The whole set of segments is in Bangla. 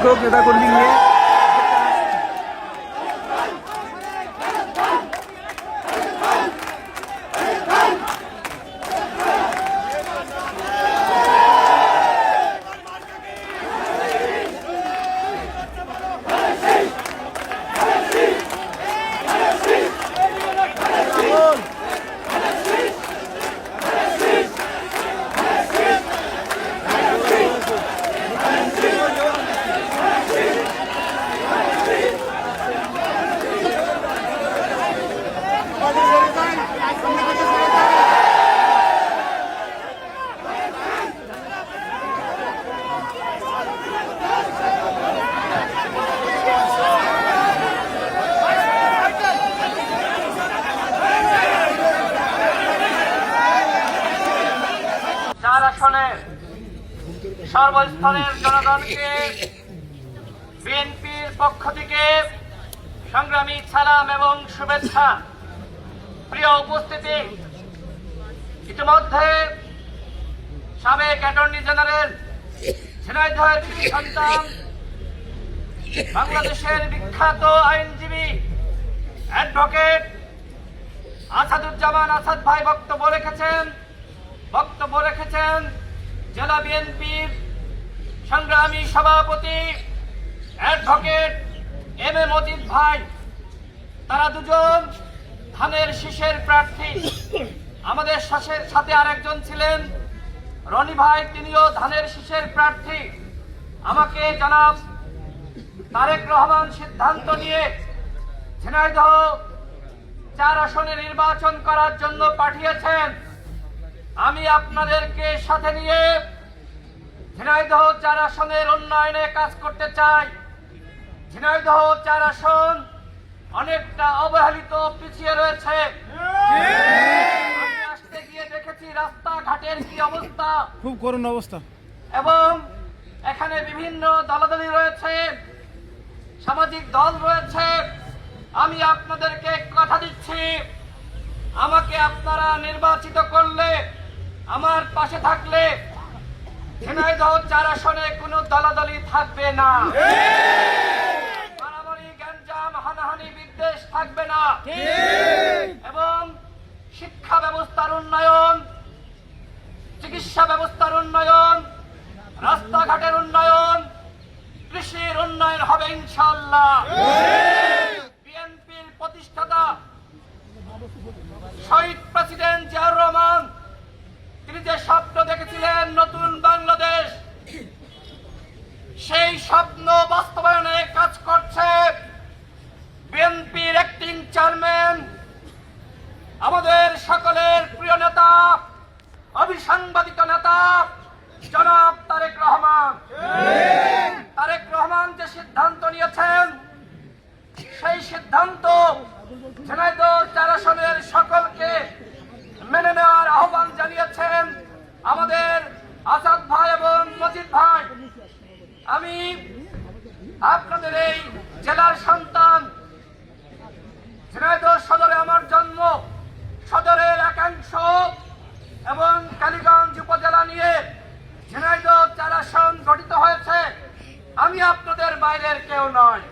সংখ্যক নেতাকর্মী নিয়ে আসনের সর্বস্তরের জনগণকে বিএনপির পক্ষ থেকে সংগ্রামী সালাম এবং শুভেচ্ছা। প্রিয় উপস্থিতি, ইতিমধ্যে সাবেক অ্যাটর্নি জেনারেল ঝিনাইদহের সন্তান বাংলাদেশের বিখ্যাত আইনজীবী অ্যাডভোকেট আসাদুজ্জামান আসাদ ভাই বক্তব্য রেখেছেন জেলা বিএনপির সংগ্রামী সভাপতি অ্যাডভোকেট এম এ মজিদ ভাই। তারা দুজন ধানের শীষের প্রার্থী। আমাদের সাথে আরেকজন ছিলেন রনি ভাই, তিনিও ধানের শীষের প্রার্থী। আমাকে জনাব তারেক রহমান সিদ্ধান্ত নিয়ে ঝিনাইদহ 4 আসনে নির্বাচন করার জন্য পাঠিয়েছেন। আমি আপনাদেরকে সাথে নিয়ে ঝিনাইদহ 4 আসনের উন্নয়নে কাজ করতে চাই। ঝিনাইদহ 4 আসন অনেকটা অবহেলিত, পিছিয়ে রয়েছে। আমি আসতে গিয়ে দেখেছি রাস্তাঘাটের কি অবস্থা, খুব করুণ অবস্থা, এবং এখানে বিভিন্ন দলাদলি রয়েছে, সামাজিক দল রয়েছে। আমি আপনাদেরকে কথা দিচ্ছি, আমাকে আপনারা নির্বাচিত করলে, আমার পাশে থাকলে ঝিনাইদহ 4 আসনে কোনো দলাদলি থাকবে না, মারামারি গ্যাঞ্জাম হানাহানি বিদ্বেষ থাকবে না, এবং শিক্ষা ব্যবস্থার উন্নয়ন, চিকিৎসা ব্যবস্থার উন্নয়ন, রাস্তাঘাটের উন্নয়ন, কৃষির উন্নয়ন হবে ইনশাআল্লাহ। বিএনপির প্রতিষ্ঠাতা শহীদ প্রেসিডেন্ট জিয়াউর রহমান, তিনি যে স্বপ্ন দেখেছিলেন নতুন বাংলাদেশ, সেই স্বপ্ন বাস্তবায়নে কাজ করছে বিএনপির অ্যাক্টিং চেয়ারম্যান, আমাদের সকলের প্রিয় নেতা, অবিসাংবাদিক নেতা জনাব তারেক রহমান। তারেক রহমান যে সিদ্ধান্ত নিয়েছেন, সেই সিদ্ধান্ত ঝিনাইদহ 4 আসনের সকলকে মেনে নেওয়ার আহ্বান জানিয়েছেন আমাদের আসাদ ভাই এবং মজিদ ভাই। আমি আপনাদের এই জেলার সন্তান, ঝিনাইদহ সদরে আমার জন্ম, সদরের একাংশ এবং কালীগঞ্জ উপজেলা নিয়ে ঝিনাইদহ 4 আসন গঠিত হয়েছে। আমি আপনাদের বাইরের কেউ নয়।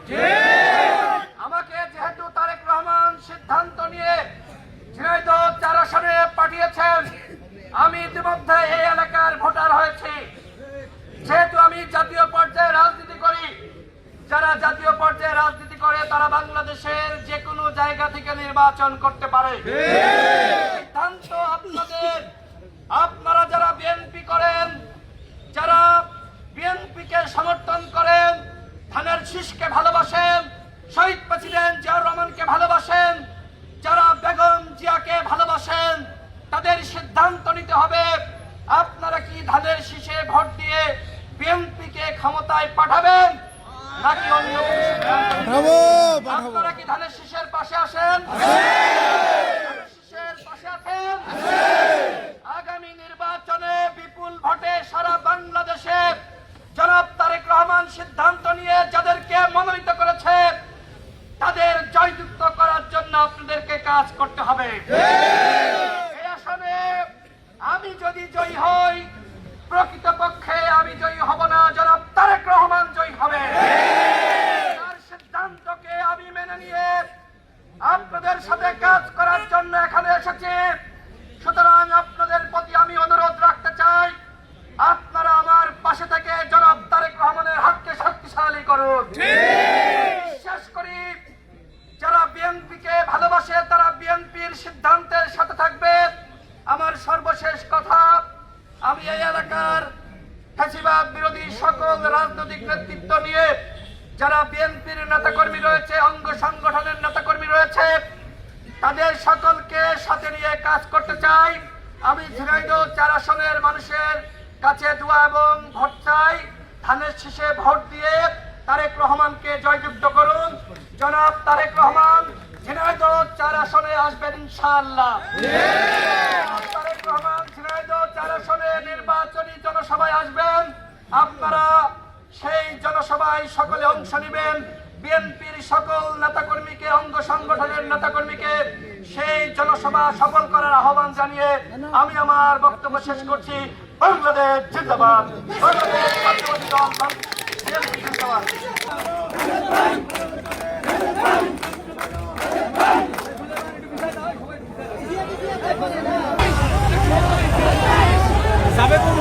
আমাকে যেহেতু তারেক রহমান সিদ্ধান্ত নিয়ে ঝিনাইদহ 4 আসনে পাঠিয়েছেন, আমি ইতিমধ্যে এই এলাকার ভোটার হয়েছি। যেহেতু আমি জাতীয় পর্যায়ে রাজনীতি করি, যারা জাতীয় পর্যায়ে রাজনীতি করে তারা বাংলাদেশের যে কোনো জায়গা থেকে নির্বাচন করতে পারে। সিদ্ধান্ত আপনাদের। আপনারা যারা বিএনপি করেন, যারা বিএনপিকে সমর্থন করেন, ধানের শীষকে ভালোবাসেন, শহীদ প্রেসিডেন্ট জিয়াউর রহমানকে ভালোবাসেন, যারা বেগম জিয়াকে ভালোবাসেন, তাদের সিদ্ধান্ত নিতে হবে আপনারা কি ধানের শীষে ভোট দিয়ে বিএনপিকে ক্ষমতায় পাঠাবেন নাকি অন্য কোনো সিদ্ধান্ত নেবেন? আপনারা কি ধানের শীষের পাশে আছেন? শীষের পাশে আছেন? আগামী নির্বাচনে বিপুল ভোটে সারা বাংলাদেশে জনাব তারেক রহমান সিদ্ধান্ত নিয়ে যাদেরকে মনোনীত করেছে তাদের জয়যুক্ত করার জন্য আপনাদেরকে কাজ করতে হবে। এই আসনে আমি যদি জয়ী হই, প্রকৃতপক্ষে আমি জয়ী হব না, জনাব তারেক রহমান জয়ী হবে। পাশে থেকে জনাব তারেক রহমানের হাতকে শক্তিশালী করুন। বিশ্বাস করি যারা বিএনপিকে ভালোবাসে তারা বিএনপির সিদ্ধান্তের সাথে থাকবে। আমার সর্বশেষ কথা, আমি এই এলাকার ফ্যাসিবাদ বিরোধী সকল রাজনৈতিক নেতৃত্ব নিয়ে যারা বিএনপির নেতাকর্মী রয়েছে, অঙ্গ সংগঠনের নেতাকর্মী রয়েছে, তাদের সকলকে সাথে নিয়ে কাজ করতে চাই। আমি ঝিনাইদহ 4 আসনের মানুষের কাছে দোয়া এবং ভোট চাই। ধানের শীষে ভোট দিয়ে তারেক রহমানকে জয়যুক্ত করুন। জনাব তারেক রহমান ঝিনাইদহ 4 আসনে আসবেন ইনশাআল্লাহ। তারেক রহমান ঝিনাইদহ 4 আসনে নির্বাচনী জনসভায় আসবেন। আপনারা সেই জনসভায় সকলে অংশ নেবেন। বিএনপির সকল নেতাকর্মীকে, অঙ্গ সংগঠনের নেতাকর্মীকে সেই জনসভা সফল করার আহ্বান জানিয়ে আমি আমার বক্তব্য শেষ করছি। বাংলাদেশ জিন্দাবাদ, বাংলাদেশ জাতীয়তাবাদী দল বিএনপি জিন্দাবাদ। যাবে কোন